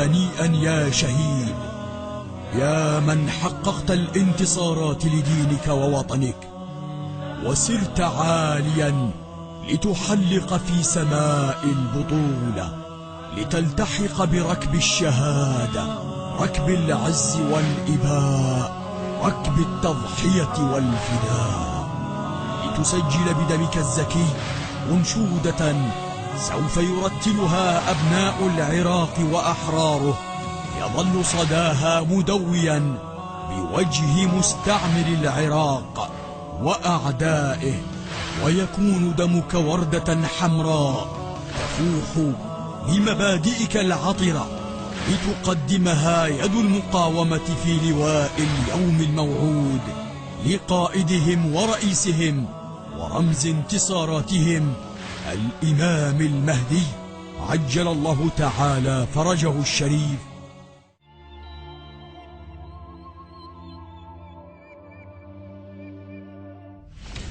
هنيئا يا شهيد، يا من حققت الانتصارات لدينك ووطنك، وسرت عاليا لتحلق في سماء البطولة، لتلتحق بركب الشهادة، ركب العز والإباء، ركب التضحية والفداء، لتسجل بدمك الزكي أنشودة سوف يرتلها أبناء العراق وأحراره، يظل صداها مدويا بوجه مستعمر العراق وأعدائه، ويكون دمك وردة حمراء تفوح بمبادئك العطرة، لتقدمها يد المقاومة في لواء اليوم الموعود لقائدهم ورئيسهم ورمز انتصاراتهم الإمام المهدي عجل الله تعالى فرجه الشريف